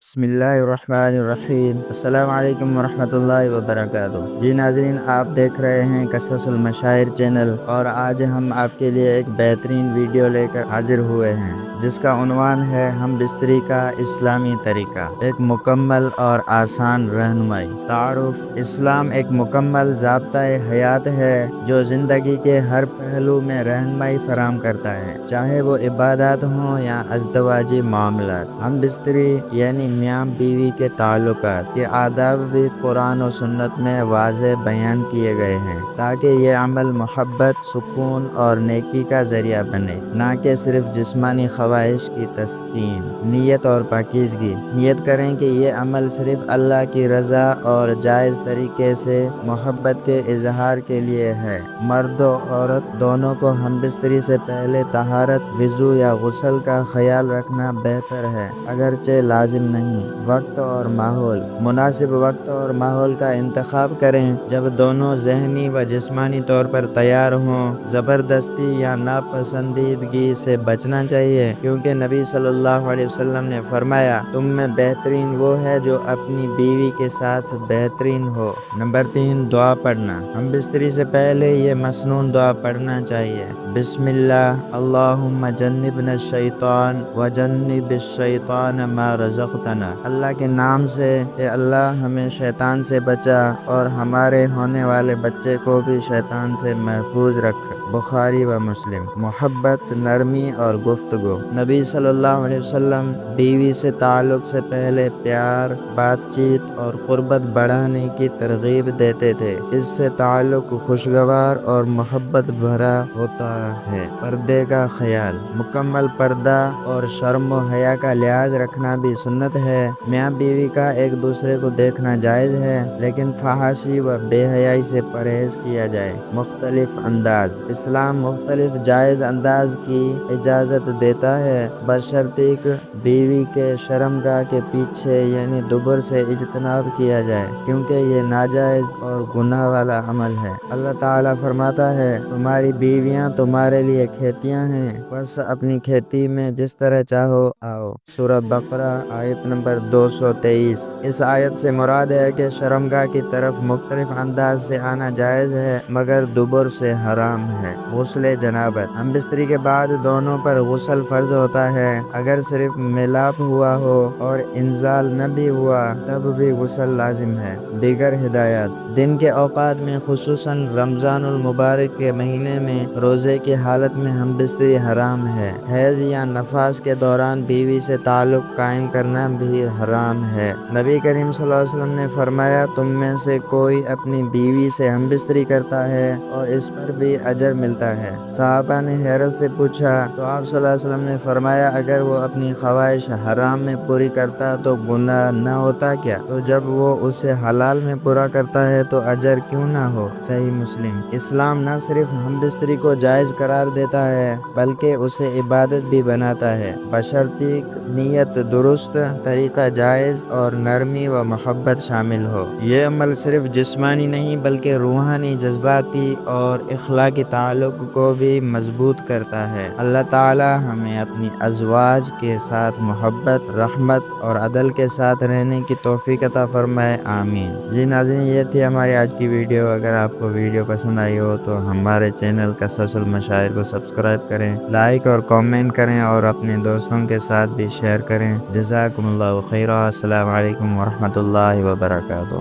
بسم اللہ الرحمن الرحیم۔ السلام علیکم ورحمۃ اللہ وبرکاتہ۔ جی ناظرین، آپ دیکھ رہے ہیں قصص المشاہیر چینل، اور آج ہم آپ کے لیے ایک بہترین ویڈیو لے کر حاضر ہوئے ہیں جس کا عنوان ہے ہم بستری کا اسلامی طریقہ، ایک مکمل اور آسان رہنمائی۔ تعارف: اسلام ایک مکمل ضابطۂ حیات ہے جو زندگی کے ہر پہلو میں رہنمائی فراہم کرتا ہے، چاہے وہ عبادات ہوں یا ازدواجی معاملات۔ ہم بستری یعنی میاں بیوی کے تعلقات کے آداب بھی قرآن و سنت میں واضح بیان کیے گئے ہیں تاکہ یہ عمل محبت، سکون اور نیکی کا ذریعہ بنے، نہ کہ صرف جسمانی خواہش کی تسکین۔ نیت اور پاکیزگی: نیت کریں کہ یہ عمل صرف اللہ کی رضا اور جائز طریقے سے محبت کے اظہار کے لیے ہے۔ مرد و عورت دونوں کو ہم بستری سے پہلے طہارت، وضو یا غسل کا خیال رکھنا بہتر ہے، اگرچہ لازم نہیں۔ وقت اور ماحول: مناسب وقت اور ماحول کا انتخاب کریں جب دونوں ذہنی و جسمانی طور پر تیار ہوں۔ زبردستی یا ناپسندیدگی سے بچنا چاہیے، کیونکہ نبی صلی اللہ علیہ وسلم نے فرمایا، تم میں بہترین وہ ہے جو اپنی بیوی کے ساتھ بہترین ہو۔ نمبر 3، دعا پڑھنا: ہم بستری سے پہلے یہ مسنون دعا پڑھنا چاہیے: بسم اللہ، اللہم جنبنا الشیطان وجنب الشیطان ما رزقتنا۔ اللہ کے نام سے، اے اللہ ہمیں شیطان سے بچا اور ہمارے ہونے والے بچے کو بھی شیطان سے محفوظ رکھ۔ بخاری و مسلم۔ محبت، نرمی اور گفتگو: نبی صلی اللہ علیہ وسلم بیوی سے تعلق سے پہلے پیار، بات چیت اور قربت بڑھانے کی ترغیب دیتے تھے۔ اس سے تعلق خوشگوار اور محبت بھرا ہوتا ہے۔ پردے کا خیال: مکمل پردہ اور شرم و حیا کا لحاظ رکھنا بھی سنت ہے۔ میاں بیوی کا ایک دوسرے کو دیکھنا جائز ہے، لیکن فحاشی و بے حیائی سے پرہیز کیا جائے۔ مختلف انداز: اسلام مختلف جائز انداز کی اجازت دیتا ہے، بشرطیکہ بیوی کے شرمگاہ کے پیچھے یعنی دبر سے اجتناب کیا جائے، کیونکہ یہ ناجائز اور گناہ والا عمل ہے۔ اللہ تعالیٰ فرماتا ہے، تمہاری بیویاں تمہارے لیے کھیتیاں ہیں، بس اپنی کھیتی میں جس طرح چاہو آؤ۔ سورہ بقرہ آیت نمبر 223۔ اس آیت سے مراد ہے کہ شرمگاہ کی طرف مختلف انداز سے آنا جائز ہے، مگر دبر سے حرام ہے۔ غسل جنابت: ہم بستری کے بعد دونوں پر غسل فرض ہوتا ہے۔ اگر صرف میلاب ہوا ہو اور انزال نہ بھی ہوا تب بھی غسل لازم ہے۔ دیگر ہدایات: دن کے اوقات میں خصوصاً رمضان المبارک کے مہینے میں روزے کی حالت میں ہم بستری حرام ہے۔ حیض یا نفاس کے دوران بیوی سے تعلق قائم کرنا بھی حرام ہے۔ نبی کریم صلی اللہ علیہ وسلم نے فرمایا، تم میں سے کوئی اپنی بیوی سے ہم بستری کرتا ہے اور اس پر بھی اجر ملتا ہے۔ صحابہ نے حیرت سے پوچھا تو آپ صلی اللہ علیہ وسلم نے فرمایا، اگر وہ اپنی خواہش حرام میں پوری کرتا تو گناہ نہ ہوتا کیا؟ تو جب وہ اسے حلال میں پورا کرتا ہے تو اجر کیوں نہ ہو؟ صحیح مسلم۔ اسلام نہ صرف ہم بستری کو جائز قرار دیتا ہے بلکہ اسے عبادت بھی بناتا ہے، بشرطیکہ نیت درست، طریقہ جائز اور نرمی و محبت شامل ہو۔ یہ عمل صرف جسمانی نہیں بلکہ روحانی، جذباتی اور اخلاقی تعلق کو بھی مضبوط کرتا ہے۔ اللہ تعالی ہمیں اپنی ازواج کے ساتھ محبت، رحمت اور عدل کے ساتھ رہنے کی توفیق عطا فرمائے، آمین۔ جی ناظرین، یہ تھی ہماری آج کی ویڈیو۔ اگر آپ کو ویڈیو پسند آئی ہو تو ہمارے چینل قصص المشاہیر کو سبسکرائب کریں، لائک اور کامنٹ کریں اور اپنے دوستوں کے ساتھ بھی شیئر کریں۔ جزاکم اللہ خیرا۔ السلام علیکم ورحمۃ اللہ وبرکاتہ۔